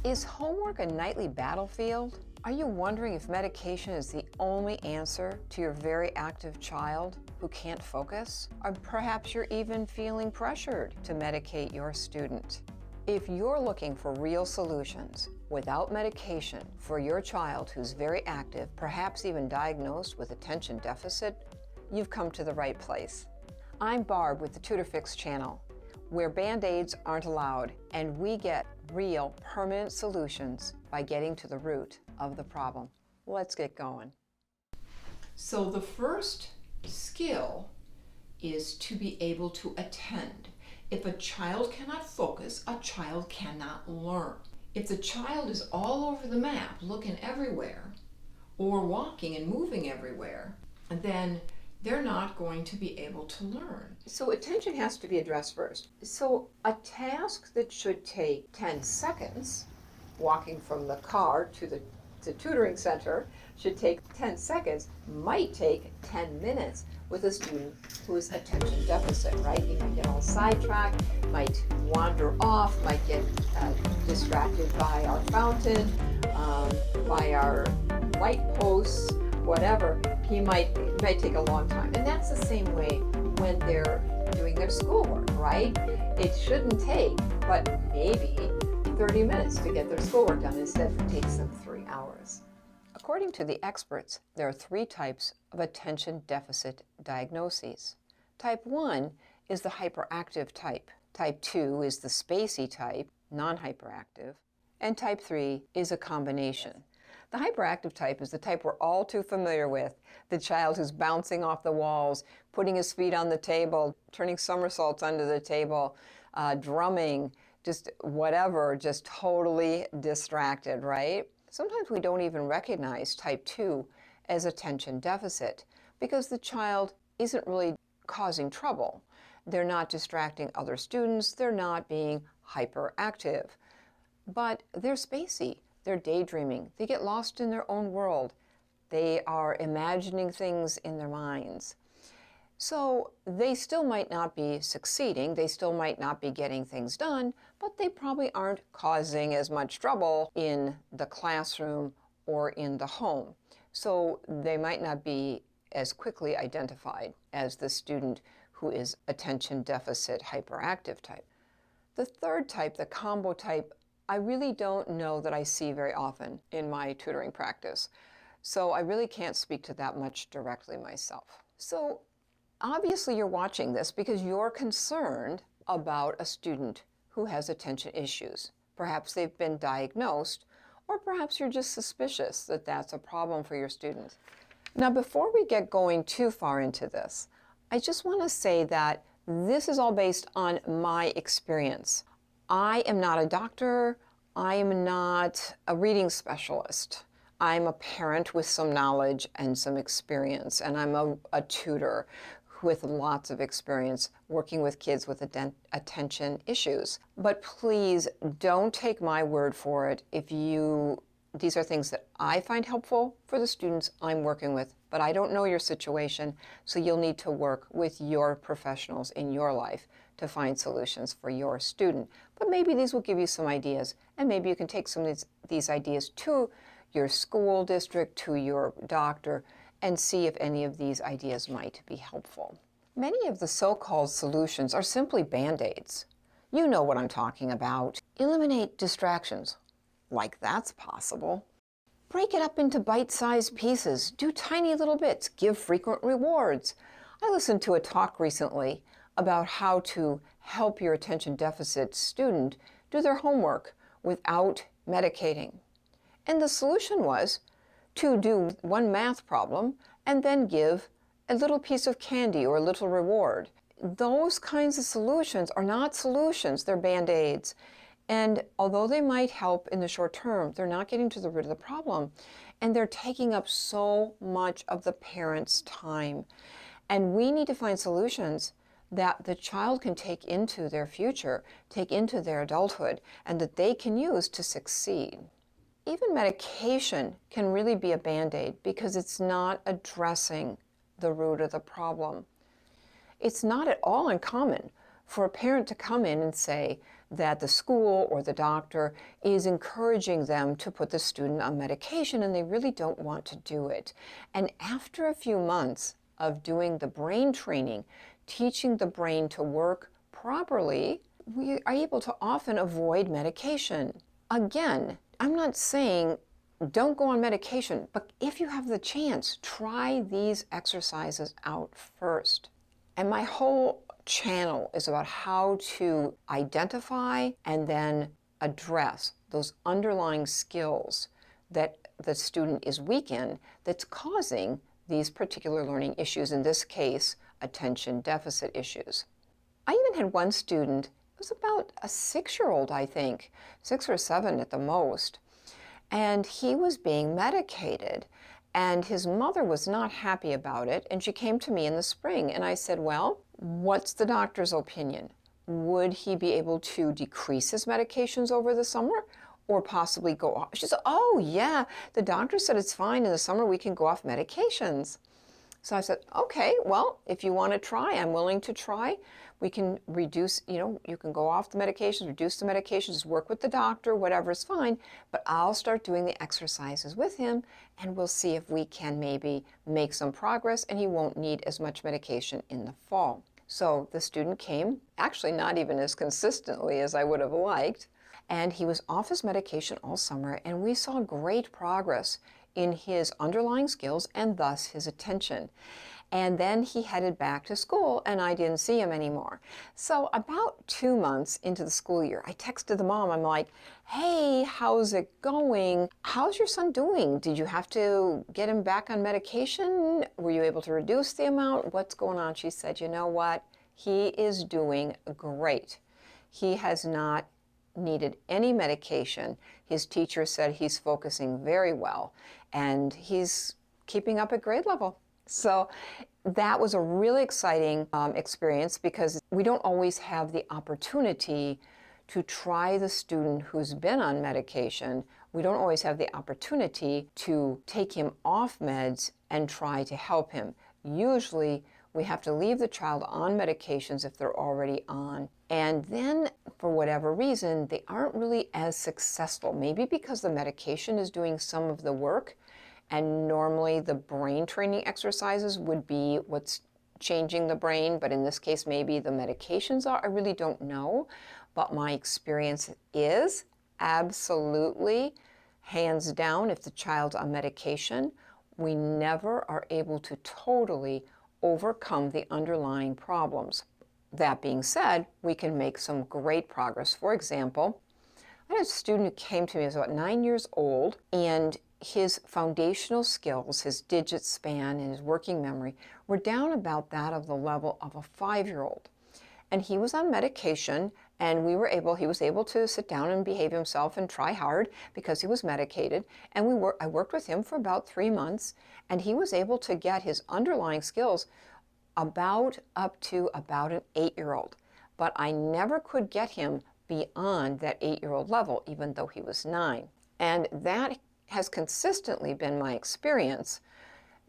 Is homework a nightly battlefield? Are you wondering if medication is the only answer to your very active child who can't focus? Or perhaps you're even feeling pressured to medicate your student. If you're looking for real solutions without medication for your child who's very active, perhaps even diagnosed with attention deficit, you've come to the right place. I'm Barb with the Tutor Fix channel, where Band-Aids aren't allowed, and we get real, permanent solutions by getting to the root of the problem. Let's get going. So the first skill is to be able to attend. If a child cannot focus, a child cannot learn. If the child is all over the map, looking everywhere, or walking and moving everywhere, then they're not going to be able to learn. So attention has to be addressed first. So a task that should take 10 seconds, walking from the car to the tutoring center, should take 10 seconds, might take 10 minutes with a student who is attention deficit, right? You might get all sidetracked, might wander off, might get distracted by our fountain, by our light posts, whatever. It might take a long time. And that's the same way when they're doing their schoolwork, right? It shouldn't take, but maybe 30 minutes to get their schoolwork done. Instead, it takes them 3 hours. According to the experts, there are 3 types of attention deficit diagnoses. Type 1 is the hyperactive type. Type 2 is the spacey type, non-hyperactive. And type 3 is a combination. The hyperactive type is the type we're all too familiar with, the child who's bouncing off the walls, putting his feet on the table, turning somersaults under the table, drumming, just whatever, just totally distracted, right? Sometimes we don't even recognize type 2 as attention deficit because the child isn't really causing trouble. They're not distracting other students, they're not being hyperactive, but they're spacey. They're daydreaming. They get lost in their own world. They are imagining things in their minds. So they still might not be succeeding. They still might not be getting things done, but they probably aren't causing as much trouble in the classroom or in the home. So they might not be as quickly identified as the student who is attention deficit hyperactive type. The third type, the combo type, I really don't know that I see very often in my tutoring practice. So I really can't speak to that much directly myself. So obviously you're watching this because you're concerned about a student who has attention issues. Perhaps they've been diagnosed, or perhaps you're just suspicious that that's a problem for your student. Now, before we get going too far into this, I just want to say that this is all based on my experience. I am not a doctor, I am not a reading specialist. I'm a parent with some knowledge and some experience, and I'm a tutor with lots of experience working with kids with attention issues. But please don't take my word for it. These are things that I find helpful for the students I'm working with, but I don't know your situation, so you'll need to work with your professionals in your life to find solutions for your student. But maybe these will give you some ideas, and maybe you can take some of these ideas to your school district, to your doctor, and see if any of these ideas might be helpful. Many of the so-called solutions are simply Band-Aids. You know what I'm talking about. Eliminate distractions, like that's possible. Break it up into bite-sized pieces. Do tiny little bits. Give frequent rewards. I listened to a talk recently about how to help your attention deficit student do their homework without medicating. And the solution was to do one math problem and then give a little piece of candy or a little reward. Those kinds of solutions are not solutions, they're Band-Aids. And although they might help in the short term, they're not getting to the root of the problem. And they're taking up so much of the parent's time. And we need to find solutions that the child can take into their future, take into their adulthood, and that they can use to succeed. Even medication can really be a Band-Aid because it's not addressing the root of the problem. It's not at all uncommon for a parent to come in and say that the school or the doctor is encouraging them to put the student on medication and they really don't want to do it. And after a few months of doing the brain training, teaching the brain to work properly, we are able to often avoid medication. Again, I'm not saying don't go on medication, but if you have the chance, try these exercises out first. And my whole channel is about how to identify and then address those underlying skills that the student is weak in that's causing these particular learning issues, in this case, attention deficit issues. I even had one student, it was about a 6-year-old, I think, 6 or 7 at the most, and he was being medicated. And his mother was not happy about it, and she came to me in the spring, and I said, well, what's the doctor's opinion? Would he be able to decrease his medications over the summer or possibly go off? She said, oh, yeah, the doctor said it's fine. In the summer, we can go off medications. So I said, okay, well, if you want to try, I'm willing to try. We can reduce, you can go off the medications, reduce the medications, work with the doctor, whatever is fine, but I'll start doing the exercises with him and we'll see if we can maybe make some progress and he won't need as much medication in the fall. So the student came, actually not even as consistently as I would have liked, and he was off his medication all summer and we saw great progress in his underlying skills and thus his attention. And then he headed back to school and I didn't see him anymore. So about 2 months into the school year, I texted the mom. I'm like, hey, how's it going? How's your son doing? Did you have to get him back on medication? Were you able to reduce the amount? What's going on? She said, you know what? He is doing great. He has not needed any medication. His teacher said he's focusing very well and he's keeping up at grade level. So that was a really exciting experience because we don't always have the opportunity to try the student who's been on medication. We don't always have the opportunity to take him off meds and try to help him. Usually we have to leave the child on medications if they're already on. And then, for whatever reason, they aren't really as successful. Maybe because the medication is doing some of the work, and normally the brain training exercises would be what's changing the brain, but in this case, maybe the medications are. I really don't know. But my experience is absolutely, hands down, if the child's on medication, we never are able to totally overcome the underlying problems. That being said, we can make some great progress. For example, I had a student who came to me, he was about 9 years old, and his foundational skills, his digit span and his working memory were down about that of the level of a 5-year-old. And he was on medication and he was able to sit down and behave himself and try hard because he was medicated. And I worked with him for about 3 months and he was able to get his underlying skills up to about an 8-year-old. But I never could get him beyond that 8-year-old level, even though he was 9. And that has consistently been my experience,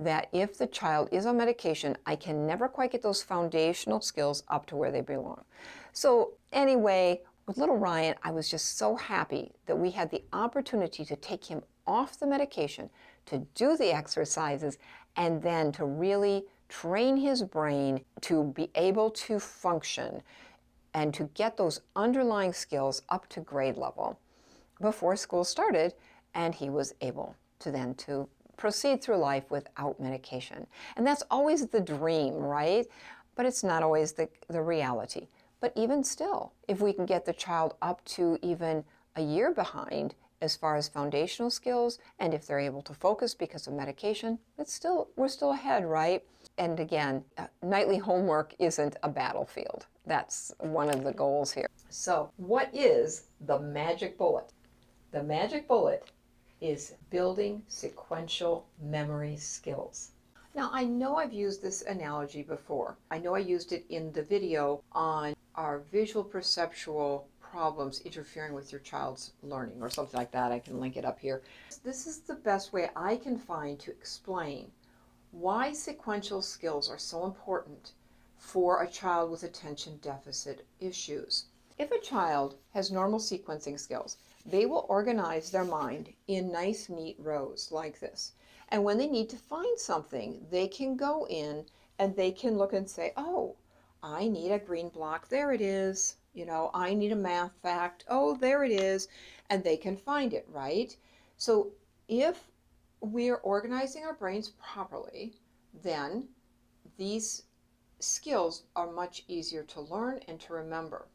that if the child is on medication, I can never quite get those foundational skills up to where they belong. So anyway, with little Ryan, I was just so happy that we had the opportunity to take him off the medication, to do the exercises, and then to really train his brain to be able to function and to get those underlying skills up to grade level before school started, and he was able to then to proceed through life without medication. And that's always the dream, right? But it's not always the reality. But even still, if we can get the child up to even a year behind as far as foundational skills, and if they're able to focus because of medication, we're still ahead, right? And again, nightly homework isn't a battlefield. That's one of the goals here. So what is the magic bullet? The magic bullet is building sequential memory skills. Now, I know I've used this analogy before. I know I used it in the video on our visual perceptual problems interfering with your child's learning or something like that. I can link it up here. This is the best way I can find to explain why sequential skills are so important for a child with attention deficit issues. If a child has normal sequencing skills, they will organize their mind in nice, neat rows like this. And when they need to find something, they can go in and they can look and say, oh, I need a green block. There it is. I need a math fact. Oh, there it is. And they can find it, right? So if we're organizing our brains properly, then these skills are much easier to learn and to remember.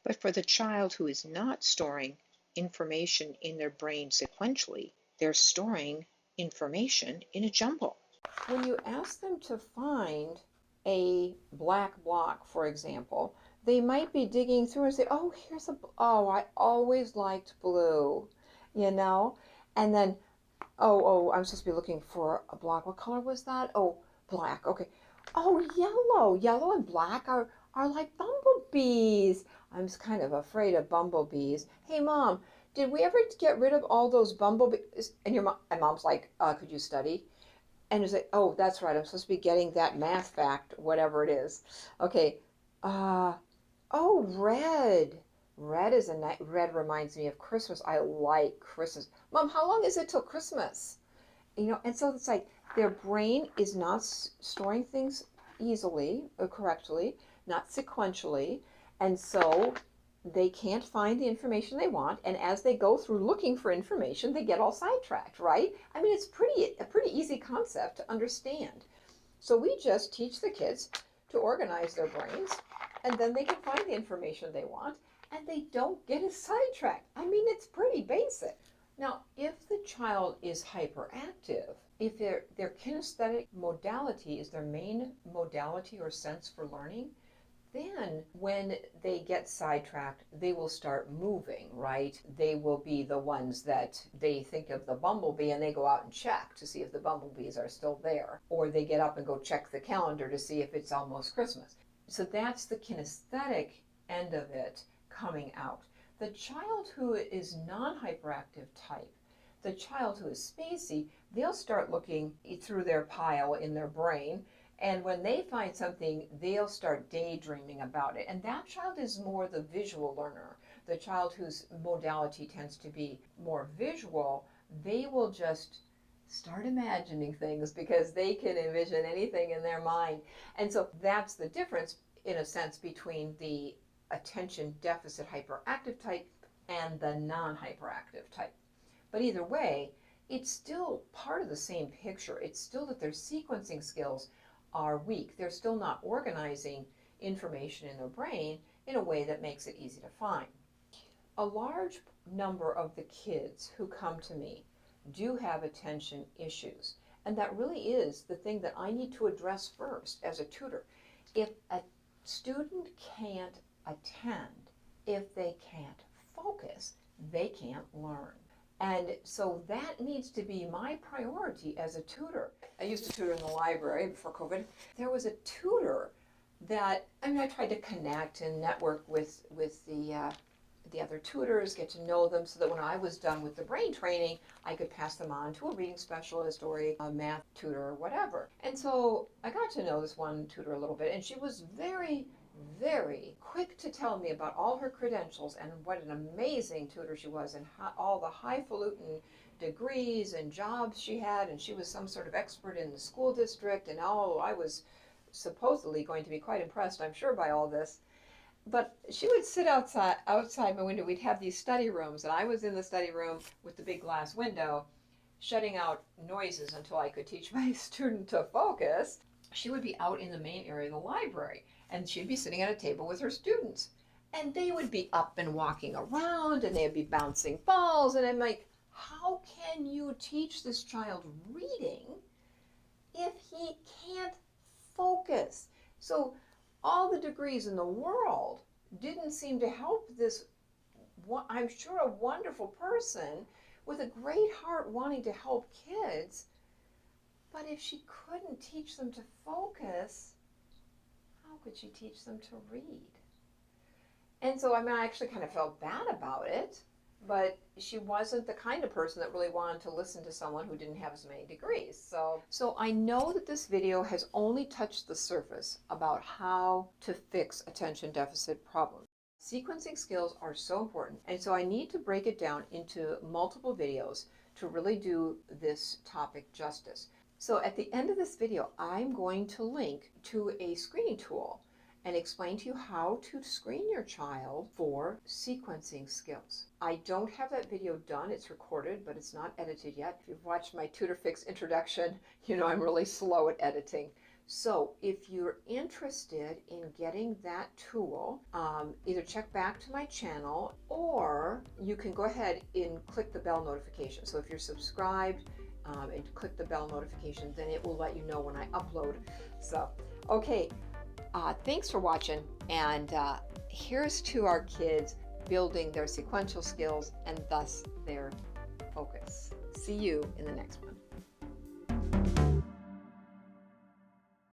But for the child who is not storing information in their brain sequentially, they're storing information in a jumble. When you ask them to find a black block, for example, they might be digging through and say, oh, I always liked blue, and then, I'm supposed to be looking for a block. What color was that? Oh, black. Okay. Oh, yellow. Yellow and black are like bumblebees. I'm kind of afraid of bumblebees. Hey, Mom, did we ever get rid of all those bumblebees? And Mom's like, could you study? And it's like, oh, that's right. I'm supposed to be getting that math fact, whatever it is. Okay. Red. Red reminds me of Christmas. I like Christmas. Mom, how long is it till Christmas? And so it's like their brain is not storing things easily or correctly, not sequentially, and so they can't find the information they want. And as they go through looking for information, they get all sidetracked, right? I mean, it's a pretty easy concept to understand. So we just teach the kids to organize their brains, and then they can find the information they want, and they don't get as sidetracked. I mean, it's pretty basic. Now, if the child is hyperactive, if their kinesthetic modality is their main modality or sense for learning, then when they get sidetracked, they will start moving, right? They will be the ones that they think of the bumblebee and they go out and check to see if the bumblebees are still there. Or they get up and go check the calendar to see if it's almost Christmas. So that's the kinesthetic end of it coming out. The child who is non-hyperactive type, the child who is spacey, they'll start looking through their pile in their brain, and when they find something, they'll start daydreaming about it. And that child is more the visual learner. The child whose modality tends to be more visual, they will just start imagining things because they can envision anything in their mind. And so that's the difference, in a sense, between the attention deficit hyperactive type and the non-hyperactive type. But either way, it's still part of the same picture. It's still that their sequencing skills are weak. They're still not organizing information in their brain in a way that makes it easy to find. A large number of the kids who come to me do have attention issues, and that really is the thing that I need to address first as a tutor. If a student can't attend, if they can't focus, they can't learn. And so that needs to be my priority as a tutor. I used to tutor in the library before COVID. There was a tutor that, I tried to connect and network with the other tutors, get to know them so that when I was done with the brain training, I could pass them on to a reading specialist or a math tutor or whatever. And so I got to know this one tutor a little bit, and she was very, very quick to tell me about all her credentials and what an amazing tutor she was, and all the highfalutin degrees and jobs she had, and she was some sort of expert in the school district, and I was supposedly going to be quite impressed, I'm sure, by all this. But she would sit outside my window. We'd have these study rooms, and I was in the study room with the big glass window, shutting out noises until I could teach my student to focus. She would be out in the main area of the library, and she'd be sitting at a table with her students. And they would be up and walking around, and they'd be bouncing balls, and I'm like, how can you teach this child reading if he can't focus? So all the degrees in the world didn't seem to help this, I'm sure, a wonderful person with a great heart wanting to help kids. But if she couldn't teach them to focus, how could she teach them to read? And so, I actually kind of felt bad about it. but she wasn't the kind of person that really wanted to listen to someone who didn't have as many degrees. So I know that this video has only touched the surface about how to fix attention deficit problems. Sequencing skills are so important, and so I need to break it down into multiple videos to really do this topic justice. So at the end of this video, I'm going to link to a screening tool and explain to you how to screen your child for sequencing skills. I don't have that video done. It's recorded, but it's not edited yet. If you've watched my Tutor Fix introduction, you know I'm really slow at editing. So if you're interested in getting that tool, either check back to my channel or you can go ahead and click the bell notification. So if you're subscribed and click the bell notification, then it will let you know when I upload. So, okay, thanks for watching, and here's to our kids building their sequential skills and thus their focus. See you in the next one.